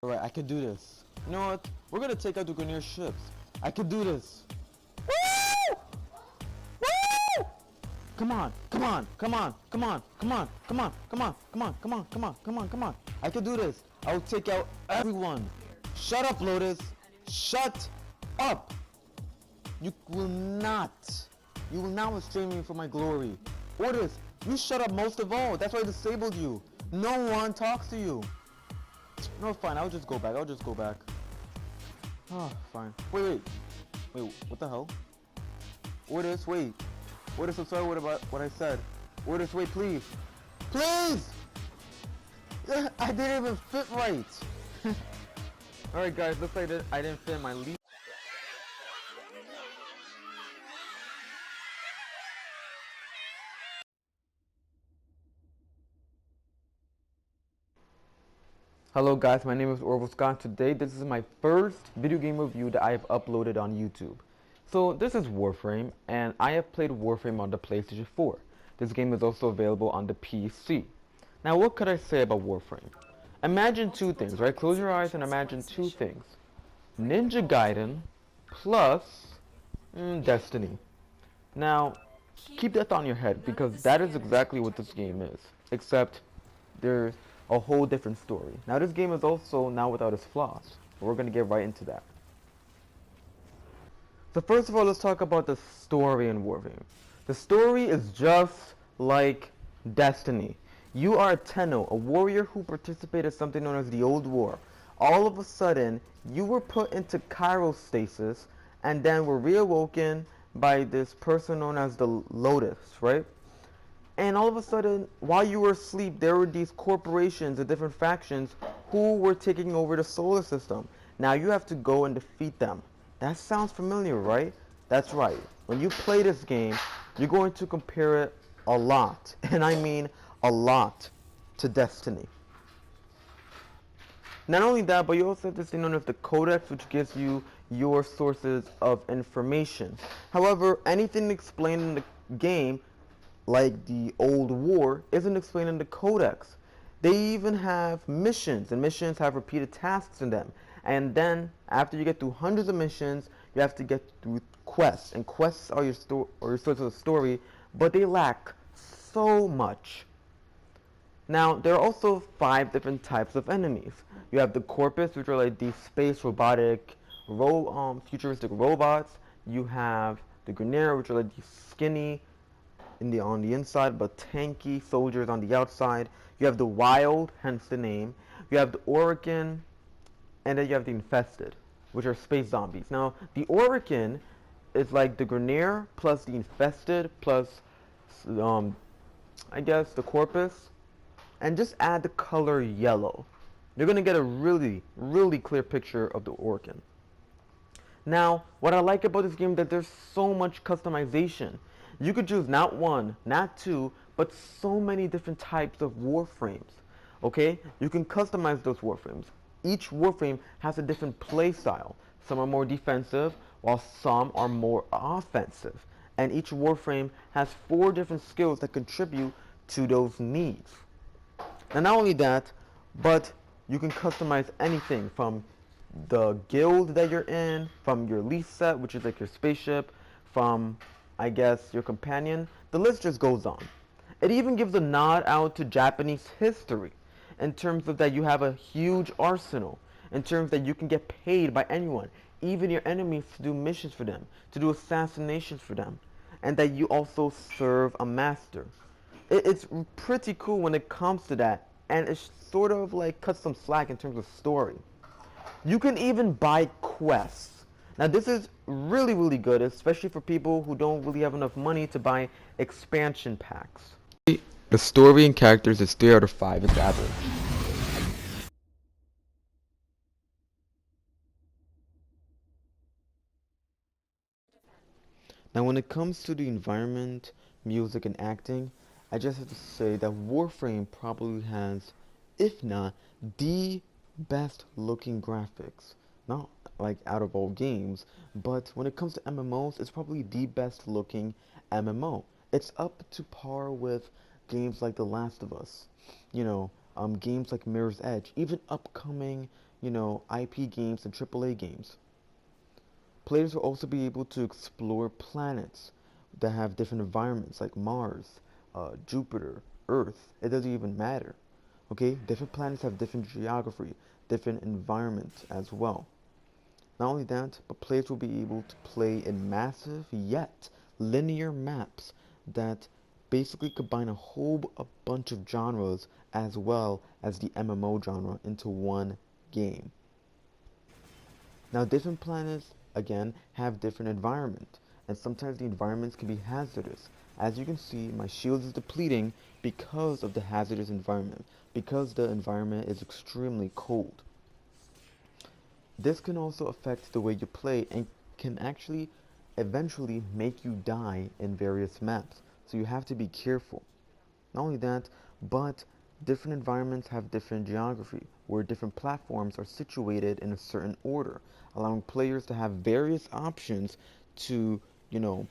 Alright, I can do this. You know what? We're gonna take out the Grenier ships. I can do this. Woo! Woo! Come on, come on, come on, come on, come on, come on, come on, come on, come on, come on, come on, come on. I can do this. I will take out everyone. Shut up, Lotus. Shut up. You will not restrain me from my glory. Orders, you shut up most of all. That's why I disabled you. No one talks to you. No, fine. I'll just go back. Oh, fine. Wait. What the hell? Orders, wait. Orders, I'm sorry about what I said. Orders, wait, please. Please! I didn't even fit right. Alright, guys. Looks like I didn't fit my lead. Hello guys, my name is Orville Scott. Today this is my first video game review that I have uploaded on YouTube. So this is Warframe, and I have played Warframe on the PlayStation 4. This game is also available on the PC. Now what could I say about Warframe? Imagine two things, right? Close your eyes and imagine two things. Ninja Gaiden plus Destiny. Now keep that on your head because that is exactly what this game is. Except there's a whole different story. Now this game is also now without its flaws. We're going to get right into that. So first of all, let's talk about the story in Warframe. The story is just like Destiny. You are a Tenno, a warrior who participated in something known as the Old War. All of a sudden, you were put into cryostasis and then were reawoken by this person known as the Lotus, right? And all of a sudden, while you were asleep, there were these corporations and different factions who were taking over the solar system. Now you have to go and defeat them. That sounds familiar, right? That's right. When you play this game, you're going to compare it a lot, and I mean a lot, to Destiny. Not only that, but you also have this thing known as the Codex, which gives you your sources of information. However, anything explained in the game, like the Old War, isn't explained in the Codex. They even have missions, and missions have repeated tasks in them. And then, after you get through hundreds of missions, you have to get through quests. And quests are your source of the story, but they lack so much. Now, there are also 5 different types of enemies. You have the Corpus, which are like these space robotic, futuristic robots. You have the Grenier, which are like these skinny, on the inside, but tanky soldiers on the outside. You have the Wild, hence the name. You have the Orokin, and then you have the Infested, which are space zombies. Now, the Orokin is like the Grenier plus the Infested plus, I guess, the Corpus, and just add the color yellow. You're gonna get a really, really clear picture of the Orokin. Now, what I like about this game is that there's so much customization. You could choose not 1, not 2, but so many different types of warframes. Okay? You can customize those warframes. Each warframe has a different play style. Some are more defensive, while some are more offensive. And each warframe has 4 different skills that contribute to those needs. And not only that, but you can customize anything from the guild that you're in, from your lease set, which is like your spaceship, from, I guess, your companion. The list just goes on. It even gives a nod out to Japanese history in terms of that you have a huge arsenal, in terms that you can get paid by anyone, even your enemies, to do missions for them, to do assassinations for them, and that you also serve a master. It's pretty cool when it comes to that, and it sort of like cuts some slack in terms of story. You can even buy quests. Now this is really, really good, especially for people who don't really have enough money to buy expansion packs. The story and characters is 3 out of 5. It's average. Now when it comes to the environment, music, and acting, I just have to say that Warframe probably has, if not, the best looking graphics. Not like out of all games, but when it comes to MMOs, it's probably the best looking MMO. It's up to par with games like The Last of Us, games like Mirror's Edge, even upcoming, IP games and AAA games. Players will also be able to explore planets that have different environments like Mars, Jupiter, Earth. It doesn't even matter. Okay, different planets have different geography, different environments as well. Not only that, but players will be able to play in massive yet linear maps that basically combine a bunch of genres as well as the MMO genre into one game. Now, different planets, again, have different environment, and sometimes the environments can be hazardous. As you can see, my shield is depleting because of the hazardous environment, because the environment is extremely cold. This can also affect the way you play and can actually eventually make you die in various maps, so you have to be careful. Not only that, but different environments have different geography, where different platforms are situated in a certain order, allowing players to have various options to,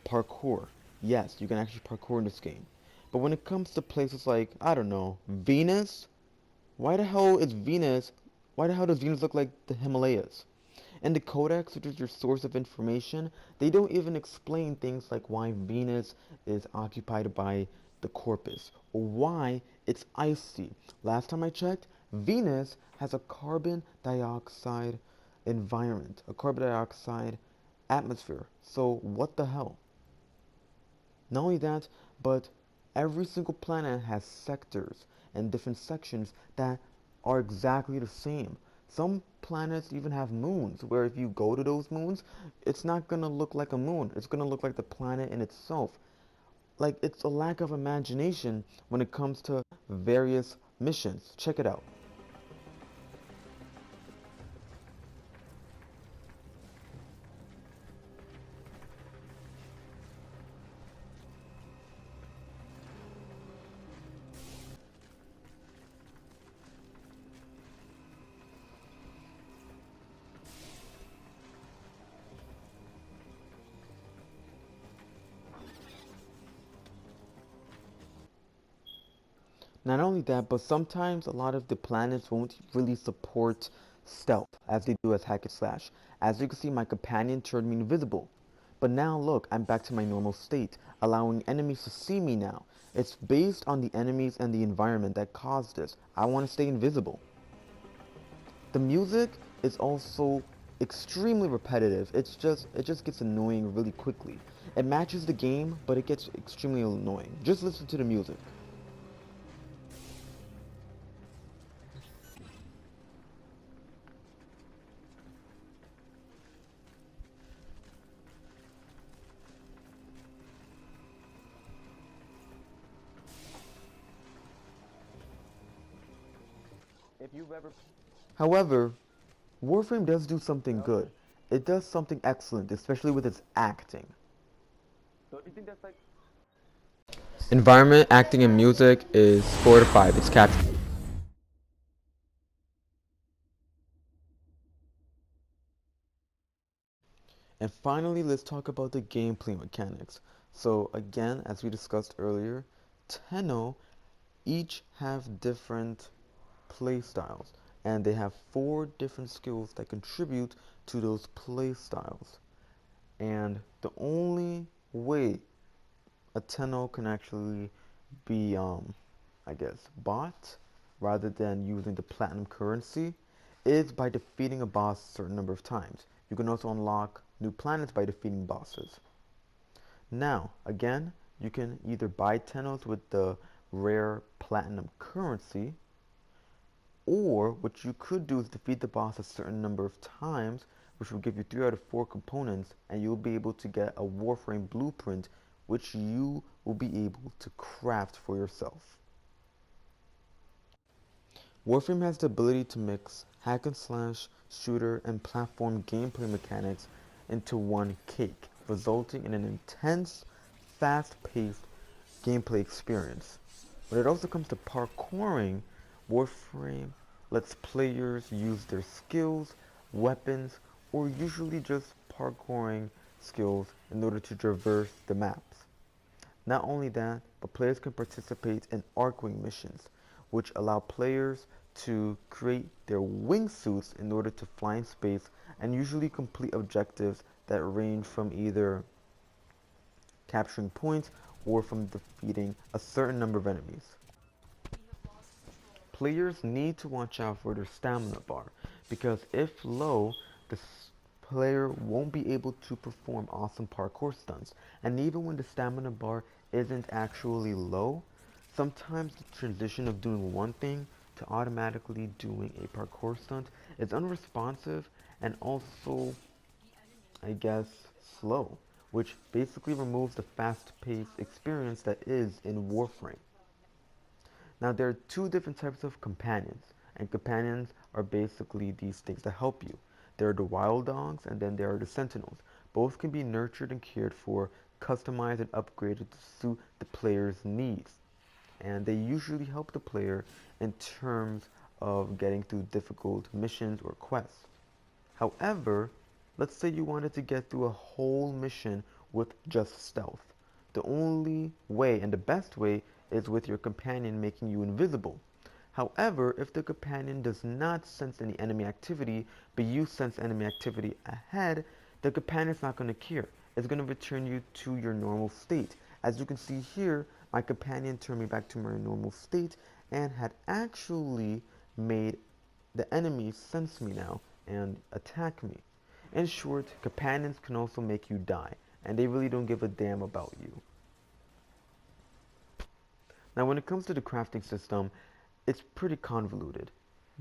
parkour. Yes, you can actually parkour in this game. But when it comes to places like, I don't know, Venus, why the hell is Venus, why the hell does Venus look like the Himalayas? And the codex, which is your source of information, they don't even explain things like why Venus is occupied by the corpus or why it's icy. Last time I checked, Venus has a carbon dioxide environment, a carbon dioxide atmosphere. So what the hell? Not only that, but every single planet has sectors and different sections that are exactly the same. Some planets even have moons, where if you go to those moons, it's not going to look like a moon. It's going to look like the planet in itself. Like, it's a lack of imagination when it comes to various missions. Check it out. Not only that, but sometimes a lot of the planets won't really support stealth as they do as hack and slash. As you can see, my companion turned me invisible. But now look, I'm back to my normal state, allowing enemies to see me now. It's based on the enemies and the environment that caused this. I want to stay invisible. The music is also extremely repetitive. It just gets annoying really quickly. It matches the game, but it gets extremely annoying. Just listen to the music. If you've ever However, Warframe does do something good. It does something excellent, especially with its acting. Don't you think that's like Environment, acting, and music is 4 to 5. It's captured. And finally, let's talk about the gameplay mechanics. So again, as we discussed earlier, Tenno each have different play styles, and they have 4 different skills that contribute to those play styles. And the only way a Tenno can actually be, I guess, bought rather than using the platinum currency is by defeating a boss a certain number of times. You can also unlock new planets by defeating bosses. Now, again, you can either buy Tennos with the rare platinum currency, or what you could do is defeat the boss a certain number of times, which will give you 3 out of 4 components, and you'll be able to get a Warframe blueprint, which you will be able to craft for yourself. Warframe has the ability to mix hack and slash, shooter, and platform gameplay mechanics into one cake, resulting in an intense, fast-paced gameplay experience. When it also comes to parkouring, Warframe lets players use their skills, weapons, or usually just parkouring skills in order to traverse the maps. Not only that, but players can participate in arcwing missions, which allow players to create their wingsuits in order to fly in space and usually complete objectives that range from either capturing points or from defeating a certain number of enemies. Players need to watch out for their stamina bar, because if low, the player won't be able to perform awesome parkour stunts. And even when the stamina bar isn't actually low, sometimes the transition of doing one thing to automatically doing a parkour stunt is unresponsive and also, I guess, slow, which basically removes the fast-paced experience that is in Warframe. Now, there are two different types of companions, and companions are basically these things that help you. There are the wild dogs, and then there are the sentinels. Both can be nurtured and cared for, customized and upgraded to suit the player's needs. And they usually help the player in terms of getting through difficult missions or quests. However, let's say you wanted to get through a whole mission with just stealth. The only way and the best way is with your companion making you invisible. However, if the companion does not sense any enemy activity, but you sense enemy activity ahead, the companion is not going to care. It's going to return you to your normal state. As you can see here, my companion turned me back to my normal state and had actually made the enemy sense me now and attack me. In short, companions can also make you die, and they really don't give a damn about you. Now, when it comes to the crafting system, it's pretty convoluted.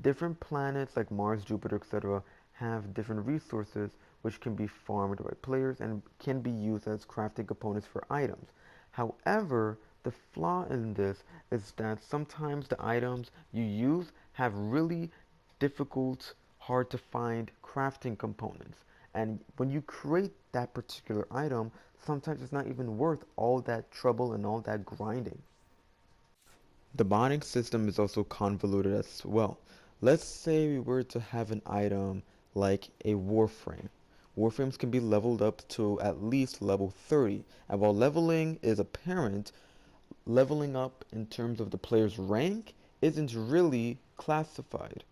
Different planets like Mars, Jupiter, etc. have different resources which can be farmed by players and can be used as crafting components for items. However, the flaw in this is that sometimes the items you use have really difficult, hard to find crafting components. And when you create that particular item, sometimes it's not even worth all that trouble and all that grinding. The modding system is also convoluted as well. Let's say we were to have an item like a Warframe. Warframes can be leveled up to at least level 30, and while leveling is apparent, leveling up in terms of the player's rank isn't really classified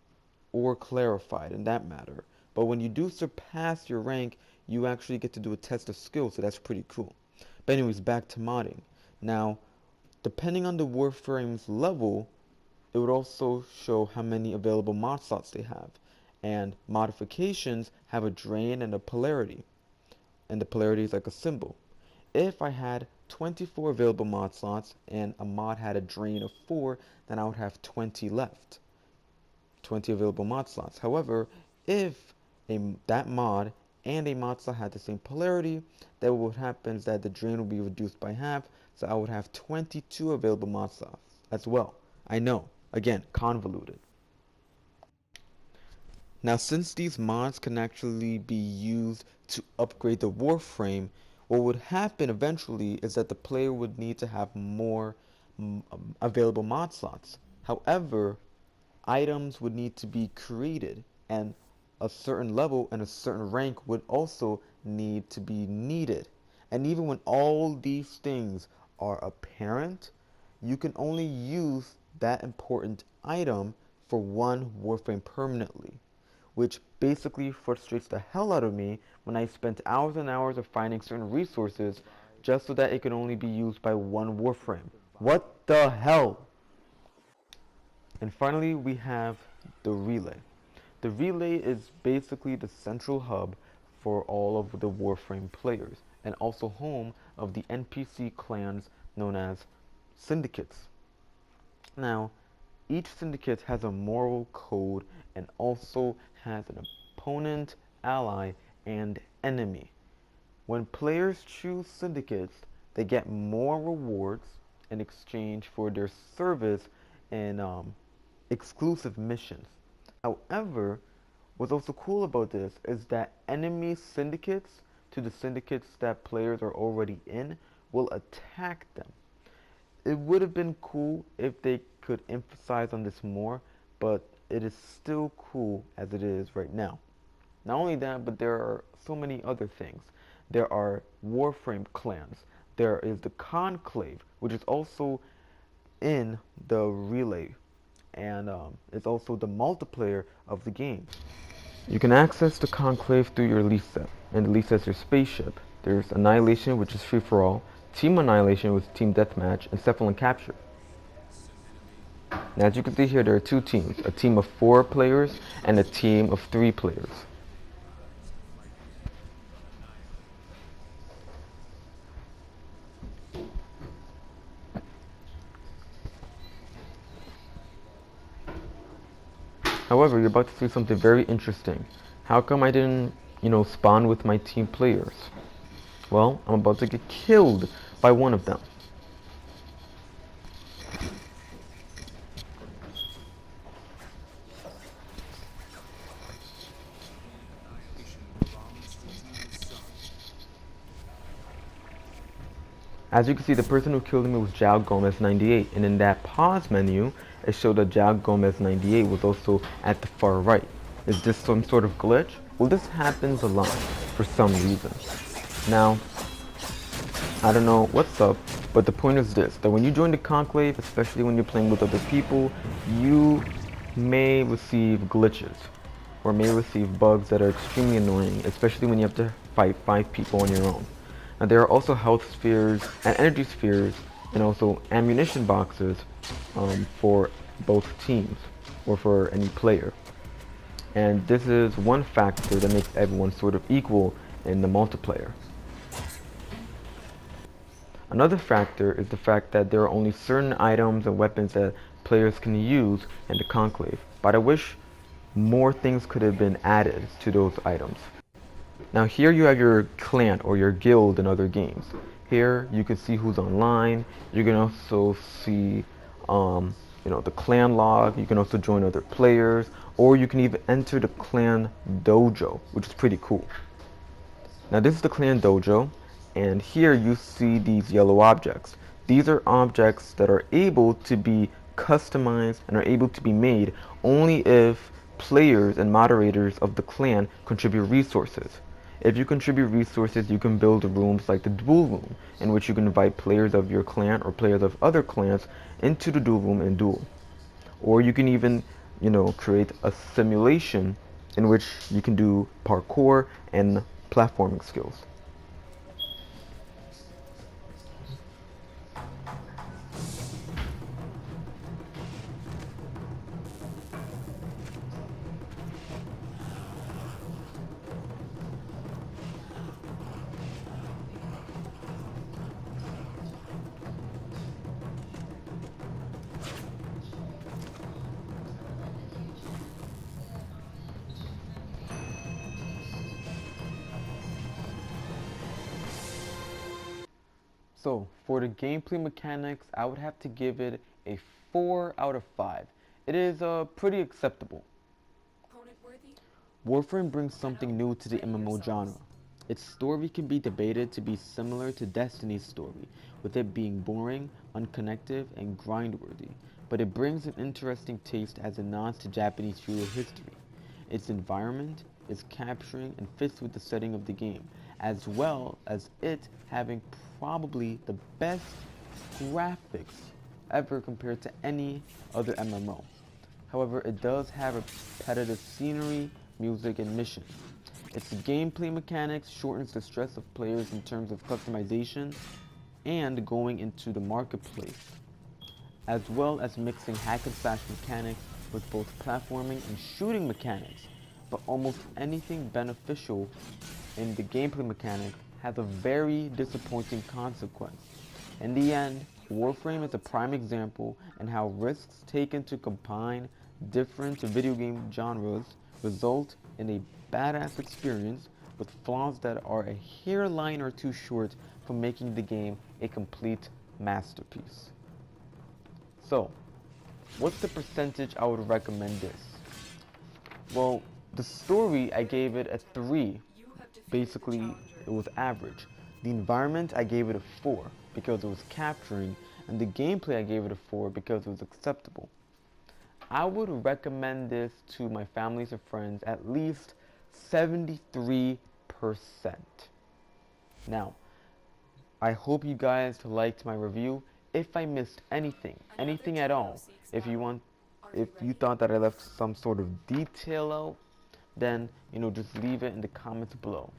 or clarified in that matter. But when you do surpass your rank, you actually get to do a test of skill, so that's pretty cool. But anyways, back to modding. Now, depending on the Warframe's level, it would also show how many available mod slots they have. And modifications have a drain and a polarity. And the polarity is like a symbol. If I had 24 available mod slots and a mod had a drain of 4, then I would have 20 left. 20 available mod slots. However, if that mod and a mod slot had the same polarity, then what would happen is that the drain would be reduced by half, so I would have 22 available mod slots as well. I know, again, convoluted. Now, since these mods can actually be used to upgrade the Warframe, what would happen eventually is that the player would need to have more available mod slots. However, items would need to be created, and a certain level and a certain rank would also need to be needed. And even when all these things are apparent, you can only use that important item for one Warframe permanently, which basically frustrates the hell out of me when I spent hours and hours of finding certain resources just so that it could only be used by one Warframe. What the hell? And finally, we have the relay. The relay is basically the central hub for all of the Warframe players, and also home of the NPC clans known as syndicates. Now, each syndicate has a moral code and also has an opponent, ally, and enemy. When players choose syndicates, they get more rewards in exchange for their service in exclusive missions. However, what's also cool about this is that enemy syndicates to the syndicates that players are already in will attack them. It would have been cool if they could emphasize on this more, but it is still cool as it is right now. Not only that, but there are so many other things. There are Warframe clans. There is the Conclave, which is also in the relay. and it's also the multiplayer of the game. You can access the Conclave through your lease set, and the lease set's your spaceship. There's Annihilation, which is free for all, Team Annihilation, which is Team Deathmatch, and Cephalon Capture. Now, as you can see here, there are two teams, a team of 4 players and a team of 3 players. However, you're about to see something very interesting. How come I didn't, spawn with my team players? Well, I'm about to get killed by one of them. As you can see, the person who killed me was Jao Gomez 98, and in that pause menu, it showed that Jao Gomez 98 was also at the far right. Is this some sort of glitch? Well, this happens a lot for some reason. Now, I don't know what's up, but the point is this, that when you join the Conclave, especially when you're playing with other people, you may receive glitches, or may receive bugs that are extremely annoying, especially when you have to fight 5 people on your own. Now, there are also health spheres and energy spheres, and also ammunition boxes for both teams, or for any player. And this is one factor that makes everyone sort of equal in the multiplayer. Another factor is the fact that there are only certain items and weapons that players can use in the Conclave, but I wish more things could have been added to those items. Now here you have your clan or your guild in other games. Here you can see who's online. You can also see the clan log. You can also join other players, or you can even enter the clan dojo, which is pretty cool. Now this is the clan dojo, and here you see these yellow objects. These are objects that are able to be customized and are able to be made only if players and moderators of the clan contribute resources. If you contribute resources, you can build rooms like the duel room, in which you can invite players of your clan or players of other clans into the duel room and duel. Or you can even, create a simulation in which you can do parkour and platforming skills. So, for the gameplay mechanics, I would have to give it a 4 out of 5. It is pretty acceptable. Warframe brings something new to the MMO genre. Its story can be debated to be similar to Destiny's story, with it being boring, unconnected, and grind-worthy, but it brings an interesting taste as it nods to Japanese feudal history. Its environment is capturing and fits with the setting of the game, as well as it having probably the best graphics ever compared to any other MMO. However, it does have repetitive scenery, music, and missions. Its gameplay mechanics shortens the stress of players in terms of customization and going into the marketplace, as well as mixing hack and slash mechanics with both platforming and shooting mechanics. But almost anything beneficial in the gameplay mechanics has a very disappointing consequence. In the end, Warframe is a prime example in how risks taken to combine different video game genres result in a badass experience with flaws that are a hairline or two short from making the game a complete masterpiece. So, what's the percentage I would recommend this? Well, the story, I gave it a 3. Basically, it was average. The environment, I gave it a 4 because it was capturing, and the gameplay, I gave it a 4 because it was acceptable. I would recommend this to my families and friends at least 73%. Now, I hope you guys liked my review. If I missed anything at all, if you want If you thought that I left some sort of detail out, then, you know, just leave it in the comments below.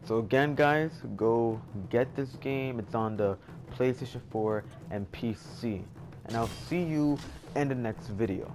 So again, guys, go get this game. It's on the PlayStation 4 and PC. And I'll see you in the next video.